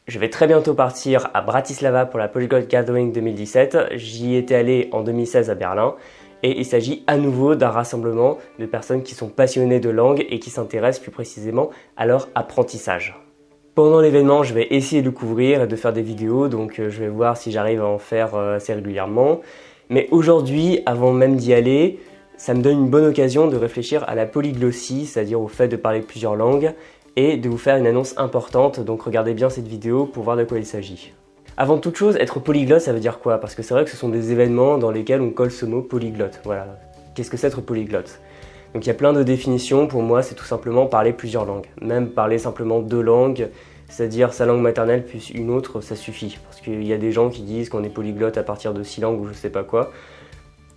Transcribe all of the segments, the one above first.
Je vais très bientôt partir à Bratislava pour la Polyglot Gathering 2017. J'y étais allé en 2016 à Berlin. Et il s'agit à nouveau d'un rassemblement de personnes qui sont passionnées de langue et qui s'intéressent plus précisément à leur apprentissage. Pendant l'événement, je vais essayer de le couvrir et de faire des vidéos, donc je vais voir si j'arrive à en faire assez régulièrement. Mais aujourd'hui, avant même d'y aller, ça me donne une bonne occasion de réfléchir à la polyglossie, c'est-à-dire au fait de parler plusieurs langues, et de vous faire une annonce importante, donc regardez bien cette vidéo pour voir de quoi il s'agit. Avant toute chose, être polyglotte, ça veut dire quoi? Parce que c'est vrai que ce sont des événements dans lesquels on colle ce mot polyglotte. Voilà. Qu'est-ce que c'est être polyglotte? Donc il y a plein de définitions. Pour moi, c'est tout simplement parler plusieurs langues. Même parler simplement deux langues, c'est-à-dire sa langue maternelle plus une autre, ça suffit. Parce qu'il y a des gens qui disent qu'on est polyglotte à partir de 6 langues ou je sais pas quoi.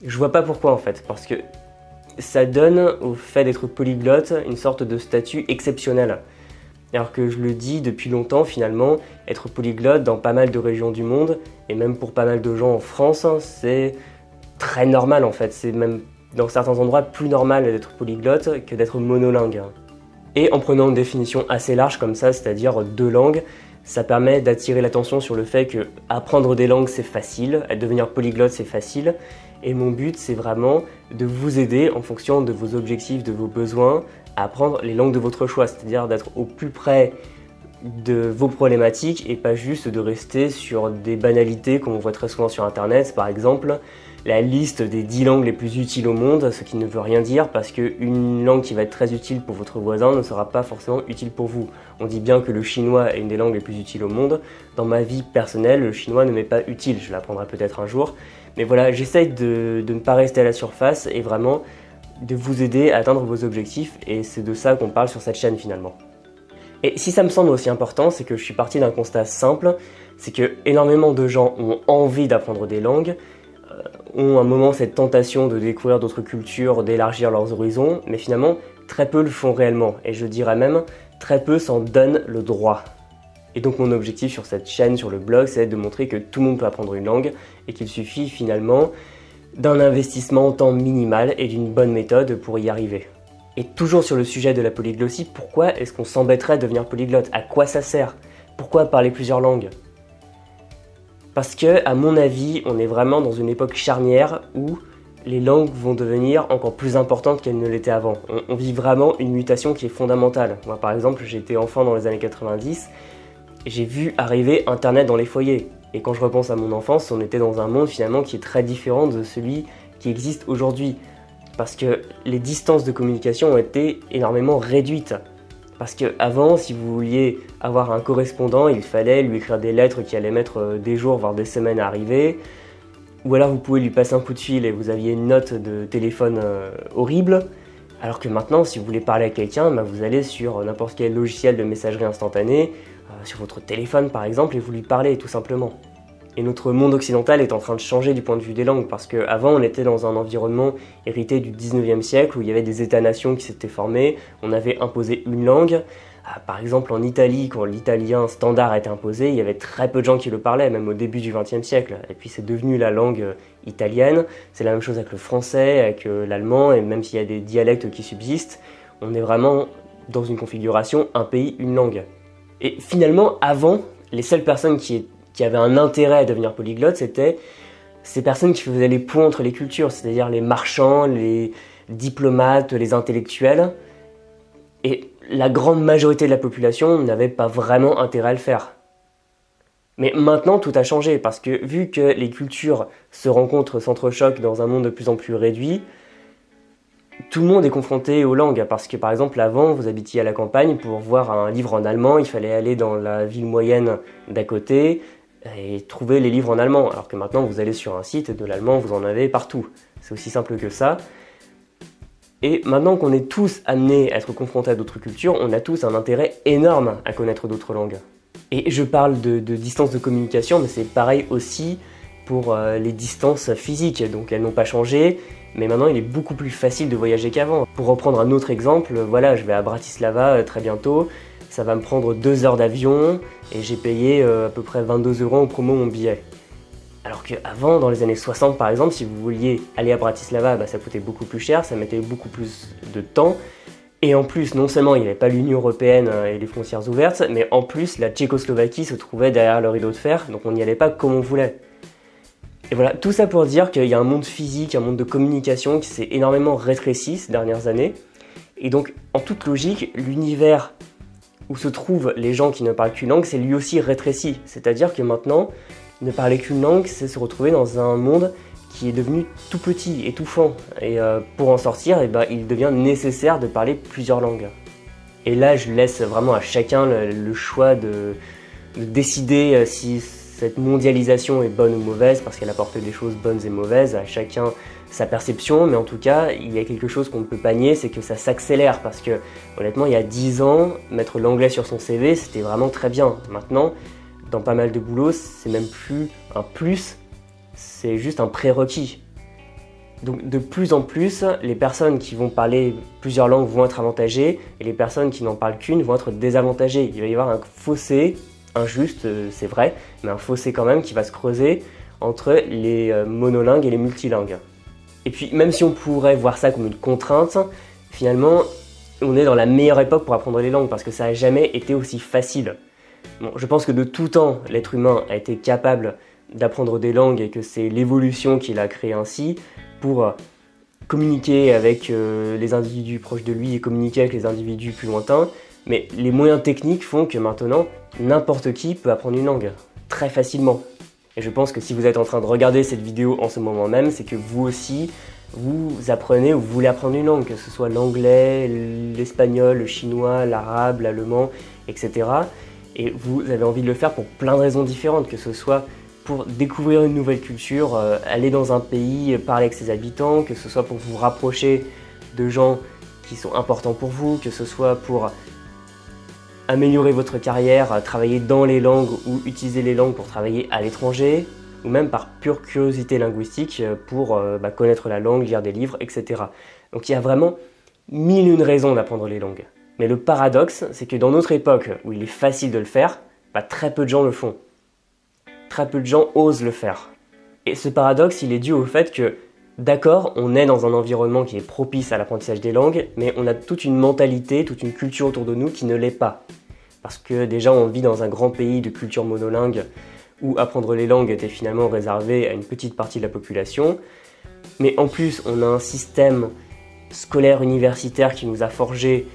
Je vois pas pourquoi en fait, parce que ça donne au fait d'être polyglotte une sorte de statut exceptionnel. Alors que je le dis depuis longtemps finalement, être polyglotte dans pas mal de régions du monde, et même pour pas mal de gens en France, c'est très normal en fait. C'est même dans certains endroits plus normal d'être polyglotte que d'être monolingue. Et en prenant une définition assez large comme ça, c'est-à-dire deux langues, ça permet d'attirer l'attention sur le fait que apprendre des langues c'est facile, devenir polyglotte c'est facile, et mon but c'est vraiment de vous aider en fonction de vos objectifs, de vos besoins, à apprendre les langues de votre choix, c'est-à-dire d'être au plus près de vos problématiques et pas juste de rester sur des banalités comme on voit très souvent sur internet, par exemple la liste des 10 langues les plus utiles au monde, ce qui ne veut rien dire parce qu'une langue qui va être très utile pour votre voisin ne sera pas forcément utile pour vous. On dit bien que le chinois est une des langues les plus utiles au monde. Dans ma vie personnelle, le chinois ne m'est pas utile, je l'apprendrai peut-être un jour. Mais voilà, j'essaye de ne pas rester à la surface et vraiment de vous aider à atteindre vos objectifs et c'est de ça qu'on parle sur cette chaîne finalement. Et si ça me semble aussi important, c'est que je suis parti d'un constat simple, c'est que énormément de gens ont envie d'apprendre des langues, ont un moment cette tentation de découvrir d'autres cultures, d'élargir leurs horizons, mais finalement très peu le font réellement, et je dirais même très peu s'en donnent le droit. Et donc mon objectif sur cette chaîne, sur le blog, c'est de montrer que tout le monde peut apprendre une langue, et qu'il suffit finalement d'un investissement en temps minimal et d'une bonne méthode pour y arriver. Et toujours sur le sujet de la polyglossie, pourquoi est-ce qu'on s'embêterait à devenir polyglotte? À quoi ça sert? Pourquoi parler plusieurs langues? Parce que, à mon avis, on est vraiment dans une époque charnière où les langues vont devenir encore plus importantes qu'elles ne l'étaient avant. On vit vraiment une mutation qui est fondamentale. Moi, par exemple, j'étais enfant dans les années 90 et j'ai vu arriver Internet dans les foyers. Et quand je repense à mon enfance, on était dans un monde finalement qui est très différent de celui qui existe aujourd'hui. Parce que les distances de communication ont été énormément réduites. Parce qu'avant, si vous vouliez avoir un correspondant, il fallait lui écrire des lettres qui allaient mettre des jours, voire des semaines à arriver. Ou alors vous pouvez lui passer un coup de fil et vous aviez une note de téléphone horrible. Alors que maintenant, si vous voulez parler à quelqu'un, vous allez sur n'importe quel logiciel de messagerie instantanée, sur votre téléphone par exemple, et vous lui parlez tout simplement. Et notre monde occidental est en train de changer du point de vue des langues, parce qu'avant on était dans un environnement hérité du 19e siècle où il y avait des États-nations qui s'étaient formés, on avait imposé une langue. Par exemple en Italie, quand l'italien standard a été imposé, il y avait très peu de gens qui le parlaient, même au début du 20e siècle. Et puis c'est devenu la langue italienne, c'est la même chose avec le français, avec l'allemand, et même s'il y a des dialectes qui subsistent, on est vraiment dans une configuration un pays, une langue. Et finalement, avant, les seules personnes qui avaient un intérêt à devenir polyglotte, c'était ces personnes qui faisaient les ponts entre les cultures, c'est-à-dire les marchands, les diplomates, les intellectuels. Et la grande majorité de la population n'avait pas vraiment intérêt à le faire. Mais maintenant, tout a changé, parce que vu que les cultures se rencontrent, s'entrechoquent dans un monde de plus en plus réduit, tout le monde est confronté aux langues, parce que par exemple avant vous habitiez à la campagne, pour voir un livre en allemand il fallait aller dans la ville moyenne d'à côté et trouver les livres en allemand, alors que maintenant vous allez sur un site de l'allemand, vous en avez partout, c'est aussi simple que ça. Et maintenant qu'on est tous amenés à être confrontés à d'autres cultures, on a tous un intérêt énorme à connaître d'autres langues. Et je parle de distance de communication, mais c'est pareil aussi pour les distances physiques, donc elles n'ont pas changé. Mais maintenant, il est beaucoup plus facile de voyager qu'avant. Pour reprendre un autre exemple, voilà, je vais à Bratislava très bientôt. Ça va me prendre 2 heures d'avion et j'ai payé à peu près 22 € en promo mon billet. Alors qu'avant, dans les années 60 par exemple, si vous vouliez aller à Bratislava, ça coûtait beaucoup plus cher, ça mettait beaucoup plus de temps. Et en plus, non seulement il n'y avait pas l'Union Européenne et les frontières ouvertes, mais en plus la Tchécoslovaquie se trouvait derrière le rideau de fer, donc on n'y allait pas comme on voulait. Et voilà, tout ça pour dire qu'il y a un monde physique, un monde de communication qui s'est énormément rétréci ces dernières années. Et donc, en toute logique, l'univers où se trouvent les gens qui ne parlent qu'une langue, c'est lui aussi rétréci. C'est-à-dire que maintenant, ne parler qu'une langue, c'est se retrouver dans un monde qui est devenu tout petit, étouffant. Et pour en sortir, il devient nécessaire de parler plusieurs langues. Et là, je laisse vraiment à chacun le choix de décider si cette mondialisation est bonne ou mauvaise, parce qu'elle apporte des choses bonnes et mauvaises, à chacun sa perception, mais en tout cas, il y a quelque chose qu'on ne peut pas nier, c'est que ça s'accélère, parce que honnêtement, il y a 10 ans, mettre l'anglais sur son CV, c'était vraiment très bien. Maintenant, dans pas mal de boulots, c'est même plus un plus, c'est juste un prérequis. Donc de plus en plus, les personnes qui vont parler plusieurs langues vont être avantagées, et les personnes qui n'en parlent qu'une vont être désavantagées. Il va y avoir un fossé, injuste, c'est vrai, mais un fossé quand même qui va se creuser entre les monolingues et les multilingues. Et puis même si on pourrait voir ça comme une contrainte, finalement on est dans la meilleure époque pour apprendre les langues parce que ça n'a jamais été aussi facile. Bon, je pense que de tout temps, l'être humain a été capable d'apprendre des langues et que c'est l'évolution qui l'a créé ainsi pour communiquer avec les individus proches de lui et communiquer avec les individus plus lointains. Mais les moyens techniques font que maintenant, n'importe qui peut apprendre une langue, très facilement. Et je pense que si vous êtes en train de regarder cette vidéo en ce moment même, c'est que vous aussi, vous apprenez ou vous voulez apprendre une langue, que ce soit l'anglais, l'espagnol, le chinois, l'arabe, l'allemand, etc. Et vous avez envie de le faire pour plein de raisons différentes, que ce soit pour découvrir une nouvelle culture, aller dans un pays, parler avec ses habitants, que ce soit pour vous rapprocher de gens qui sont importants pour vous, que ce soit pour améliorer votre carrière, travailler dans les langues ou utiliser les langues pour travailler à l'étranger, ou même par pure curiosité linguistique pour connaître la langue, lire des livres, etc. Donc il y a vraiment mille et une raisons d'apprendre les langues. Mais le paradoxe, c'est que dans notre époque où il est facile de le faire, très peu de gens le font. Très peu de gens osent le faire. Et ce paradoxe, il est dû au fait que, d'accord, on est dans un environnement qui est propice à l'apprentissage des langues, mais on a toute une mentalité, toute une culture autour de nous qui ne l'est pas. Parce que déjà, on vit dans un grand pays de culture monolingue où apprendre les langues était finalement réservé à une petite partie de la population. Mais en plus, on a un système scolaire universitaire qui nous a forgé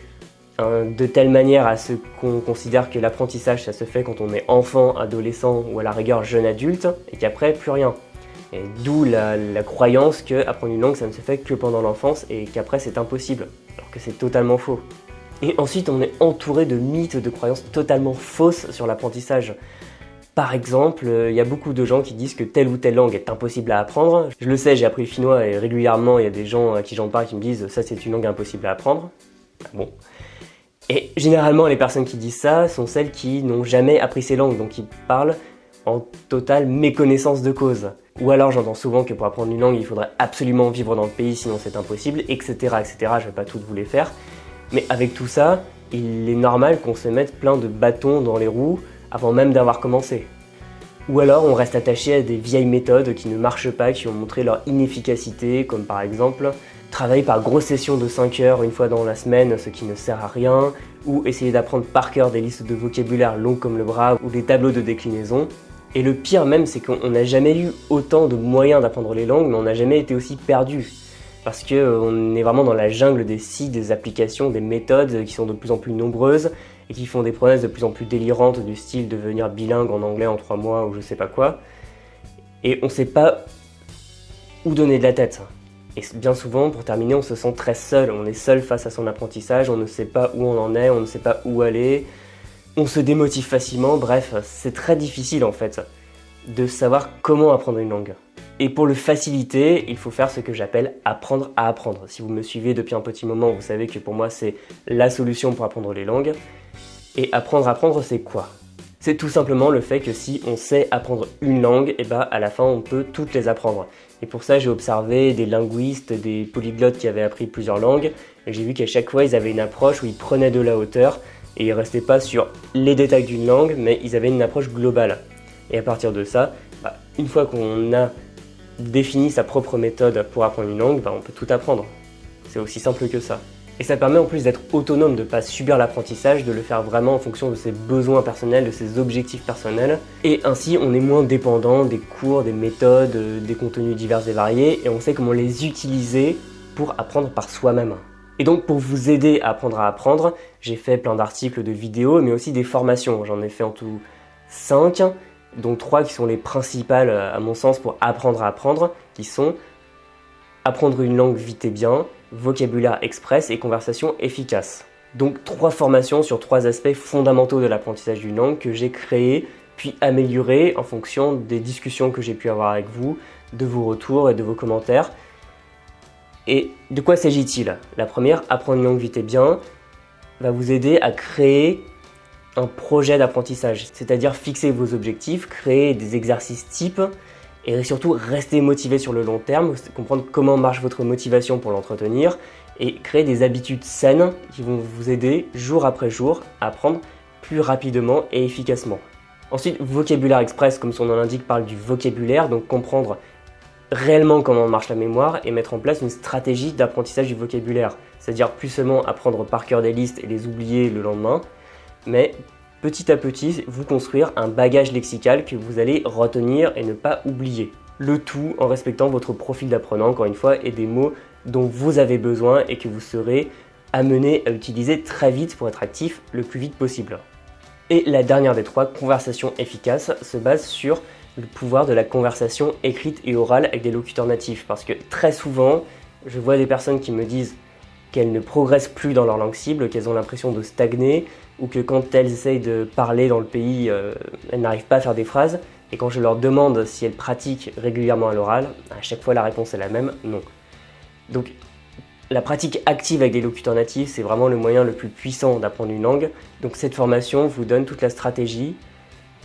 de telle manière à ce qu'on considère que l'apprentissage, ça se fait quand on est enfant, adolescent ou à la rigueur jeune adulte, et qu'après, plus rien. Et d'où la croyance qu'apprendre une langue, ça ne se fait que pendant l'enfance et qu'après, c'est impossible, alors que c'est totalement faux. Et ensuite, on est entouré de mythes, de croyances totalement fausses sur l'apprentissage. Par exemple, il y a beaucoup de gens qui disent que telle ou telle langue est impossible à apprendre. Je le sais, j'ai appris le finnois et régulièrement, il y a des gens à qui j'en parle qui me disent « ça, c'est une langue impossible à apprendre ». Bon. Et généralement, les personnes qui disent ça sont celles qui n'ont jamais appris ces langues, donc qui parlent en totale méconnaissance de cause. Ou alors j'entends souvent que pour apprendre une langue, il faudrait absolument vivre dans le pays, sinon c'est impossible, etc., etc. Je ne vais pas toutes vous les faire. Mais avec tout ça, il est normal qu'on se mette plein de bâtons dans les roues avant même d'avoir commencé. Ou alors on reste attaché à des vieilles méthodes qui ne marchent pas, qui ont montré leur inefficacité, comme par exemple travailler par grosses sessions de 5 heures une fois dans la semaine, ce qui ne sert à rien, ou essayer d'apprendre par cœur des listes de vocabulaire longues comme le bras ou des tableaux de déclinaison. Et le pire même, c'est qu'on n'a jamais eu autant de moyens d'apprendre les langues, mais on n'a jamais été aussi perdu. Parce qu'on est vraiment dans la jungle des sites, des applications, des méthodes qui sont de plus en plus nombreuses et qui font des promesses de plus en plus délirantes du style devenir bilingue en anglais en 3 mois ou je sais pas quoi. Et on sait pas où donner de la tête. Et bien souvent, pour terminer, on se sent très seul. On est seul face à son apprentissage, on ne sait pas où on en est, on ne sait pas où aller. On se démotive facilement, bref, c'est très difficile en fait de savoir comment apprendre une langue. Et pour le faciliter, il faut faire ce que j'appelle apprendre à apprendre. Si vous me suivez depuis un petit moment, vous savez que pour moi c'est la solution pour apprendre les langues. Et apprendre à apprendre, c'est quoi ? C'est tout simplement le fait que si on sait apprendre une langue, à la fin on peut toutes les apprendre. Et pour ça j'ai observé des linguistes, des polyglottes qui avaient appris plusieurs langues, et j'ai vu qu'à chaque fois ils avaient une approche où ils prenaient de la hauteur, et ils ne restaient pas sur les détails d'une langue, mais ils avaient une approche globale. Et à partir de ça, une fois qu'on a défini sa propre méthode pour apprendre une langue, on peut tout apprendre. C'est aussi simple que ça. Et ça permet en plus d'être autonome, de ne pas subir l'apprentissage, de le faire vraiment en fonction de ses besoins personnels, de ses objectifs personnels. Et ainsi, on est moins dépendant des cours, des méthodes, des contenus divers et variés, et on sait comment les utiliser pour apprendre par soi-même. Et donc pour vous aider à apprendre, j'ai fait plein d'articles, de vidéos, mais aussi des formations. J'en ai fait en tout 5, dont 3 qui sont les principales à mon sens pour apprendre à apprendre, qui sont apprendre une langue vite et bien, vocabulaire express et conversation efficace. Donc 3 formations sur 3 aspects fondamentaux de l'apprentissage d'une langue que j'ai créées puis améliorées en fonction des discussions que j'ai pu avoir avec vous, de vos retours et de vos commentaires. Et de quoi s'agit-il? La première, apprendre une langue vite et bien, va vous aider à créer un projet d'apprentissage, c'est-à-dire fixer vos objectifs, créer des exercices types et surtout rester motivé sur le long terme, comprendre comment marche votre motivation pour l'entretenir et créer des habitudes saines qui vont vous aider jour après jour à apprendre plus rapidement et efficacement. Ensuite, vocabulaire express, comme son nom l'indique, parle du vocabulaire, donc comprendre réellement comment marche la mémoire et mettre en place une stratégie d'apprentissage du vocabulaire, c'est-à-dire plus seulement apprendre par cœur des listes et les oublier le lendemain, mais petit à petit vous construire un bagage lexical que vous allez retenir et ne pas oublier. Le tout en respectant votre profil d'apprenant, encore une fois, et des mots dont vous avez besoin et que vous serez amené à utiliser très vite pour être actif le plus vite possible. Et la dernière des 3, conversation efficace, se base sur le pouvoir de la conversation écrite et orale avec des locuteurs natifs. Parce que très souvent, je vois des personnes qui me disent qu'elles ne progressent plus dans leur langue cible, qu'elles ont l'impression de stagner, ou que quand elles essayent de parler dans le pays, elles n'arrivent pas à faire des phrases. Et quand je leur demande si elles pratiquent régulièrement à l'oral, à chaque fois la réponse est la même, non. Donc la pratique active avec des locuteurs natifs, c'est vraiment le moyen le plus puissant d'apprendre une langue. Donc cette formation vous donne toute la stratégie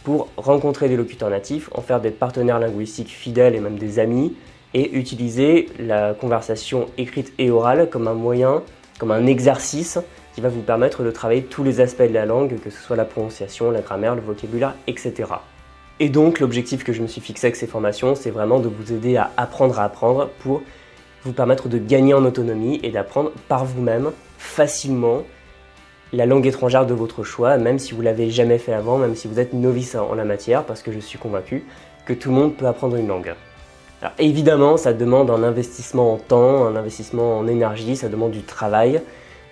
pour rencontrer des locuteurs natifs, en faire des partenaires linguistiques fidèles et même des amis, et utiliser la conversation écrite et orale comme un moyen, comme un exercice qui va vous permettre de travailler tous les aspects de la langue, que ce soit la prononciation, la grammaire, le vocabulaire, etc. Et donc l'objectif que je me suis fixé avec ces formations, c'est vraiment de vous aider à apprendre pour vous permettre de gagner en autonomie et d'apprendre par vous-même, facilement, la langue étrangère de votre choix, même si vous ne l'avez jamais fait avant, même si vous êtes novice en la matière, parce que je suis convaincu que tout le monde peut apprendre une langue. Alors évidemment, ça demande un investissement en temps, un investissement en énergie, ça demande du travail,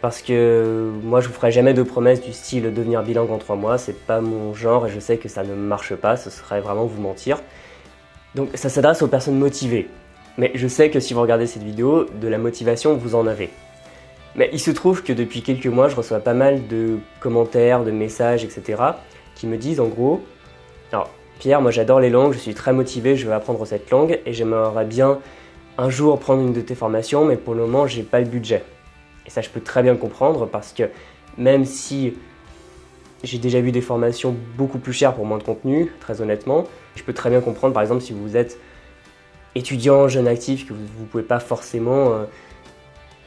parce que moi je vous ferai jamais de promesses du style devenir bilingue en 3 mois, c'est pas mon genre et je sais que ça ne marche pas, ce serait vraiment vous mentir. Donc ça s'adresse aux personnes motivées. Mais je sais que si vous regardez cette vidéo, de la motivation vous en avez. Mais il se trouve que depuis quelques mois, je reçois pas mal de commentaires, de messages, etc. qui me disent en gros, alors Pierre, moi j'adore les langues, je suis très motivé, je veux apprendre cette langue et j'aimerais bien un jour prendre une de tes formations, mais pour le moment j'ai pas le budget. Et ça je peux très bien le comprendre parce que même si j'ai déjà vu des formations beaucoup plus chères pour moins de contenu, très honnêtement, je peux très bien comprendre par exemple si vous êtes étudiant, jeune actif, que vous ne pouvez pas forcément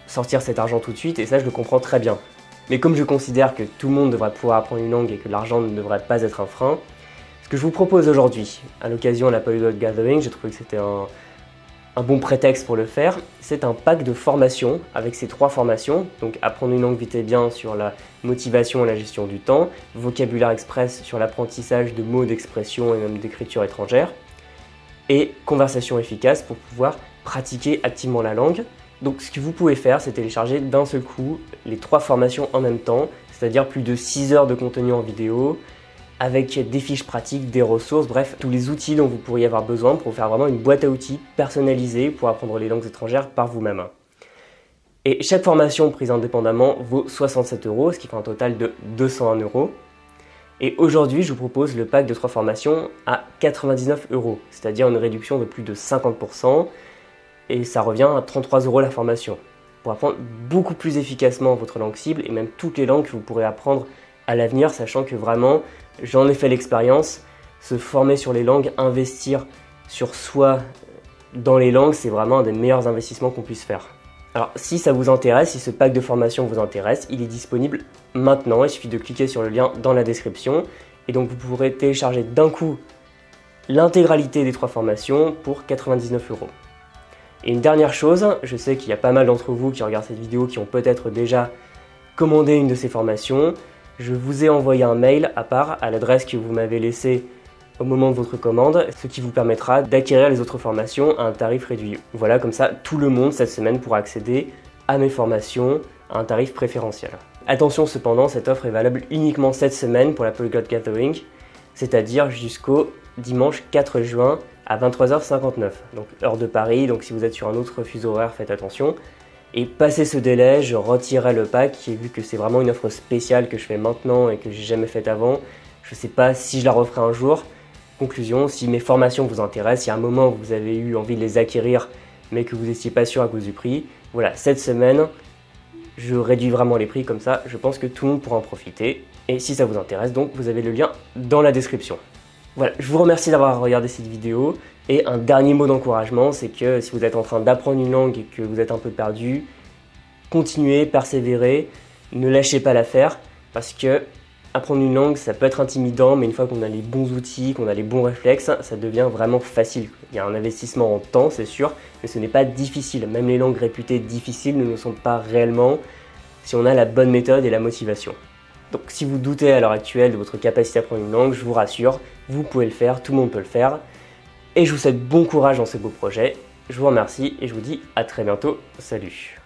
sortir cet argent tout de suite, et ça je le comprends très bien. Mais comme je considère que tout le monde devrait pouvoir apprendre une langue et que l'argent ne devrait pas être un frein, ce que je vous propose aujourd'hui, à l'occasion de la Polyglot Gathering, j'ai trouvé que c'était un bon prétexte pour le faire, c'est un pack de formations avec ces 3 formations, donc apprendre une langue vite et bien sur la motivation et la gestion du temps, vocabulaire express sur l'apprentissage de mots, d'expressions et même d'écriture étrangère, et conversation efficace pour pouvoir pratiquer activement la langue. Donc ce que vous pouvez faire, c'est télécharger d'un seul coup les 3 formations en même temps, c'est-à-dire plus de 6 heures de contenu en vidéo, avec des fiches pratiques, des ressources, bref, tous les outils dont vous pourriez avoir besoin pour faire vraiment une boîte à outils personnalisée pour apprendre les langues étrangères par vous-même. Et chaque formation prise indépendamment vaut 67 €, ce qui fait un total de 201 €. Et aujourd'hui, je vous propose le pack de 3 formations à 99 €, c'est-à-dire une réduction de plus de 50%, et ça revient à 33 € la formation, pour apprendre beaucoup plus efficacement votre langue cible, et même toutes les langues que vous pourrez apprendre à l'avenir, sachant que vraiment, j'en ai fait l'expérience, se former sur les langues, investir sur soi dans les langues, c'est vraiment un des meilleurs investissements qu'on puisse faire. Alors si ça vous intéresse, si ce pack de formation vous intéresse, il est disponible maintenant, il suffit de cliquer sur le lien dans la description et donc vous pourrez télécharger d'un coup l'intégralité des 3 formations pour 99 €. Et une dernière chose, je sais qu'il y a pas mal d'entre vous qui regardent cette vidéo qui ont peut-être déjà commandé une de ces formations. Je vous ai envoyé un mail à part à l'adresse que vous m'avez laissée au moment de votre commande, ce qui vous permettra d'acquérir les autres formations à un tarif réduit. Voilà, comme ça, tout le monde cette semaine pourra accéder à mes formations à un tarif préférentiel. Attention cependant, cette offre est valable uniquement cette semaine pour la Polyglot Gathering, c'est-à-dire jusqu'au dimanche 4 juin à 23h59, donc heure de Paris, donc si vous êtes sur un autre fuseau horaire, faites attention. Et passé ce délai, je retirerai le pack, et vu que c'est vraiment une offre spéciale que je fais maintenant et que j'ai jamais faite avant, je ne sais pas si je la referai un jour. Conclusion, si mes formations vous intéressent, il y a un moment où vous avez eu envie de les acquérir mais que vous n'étiez pas sûr à cause du prix, voilà, cette semaine, je réduis vraiment les prix comme ça, je pense que tout le monde pourra en profiter. Et si ça vous intéresse, donc vous avez le lien dans la description. Voilà, je vous remercie d'avoir regardé cette vidéo. Et un dernier mot d'encouragement, c'est que si vous êtes en train d'apprendre une langue et que vous êtes un peu perdu, continuez, persévérez, ne lâchez pas l'affaire, parce que apprendre une langue, ça peut être intimidant, mais une fois qu'on a les bons outils, qu'on a les bons réflexes, ça devient vraiment facile. Il y a un investissement en temps, c'est sûr, mais ce n'est pas difficile. Même les langues réputées difficiles ne le sont pas réellement si on a la bonne méthode et la motivation. Donc si vous doutez à l'heure actuelle de votre capacité à apprendre une langue, je vous rassure, vous pouvez le faire, tout le monde peut le faire. Et je vous souhaite bon courage dans ce beau projet. Je vous remercie et je vous dis à très bientôt. Salut!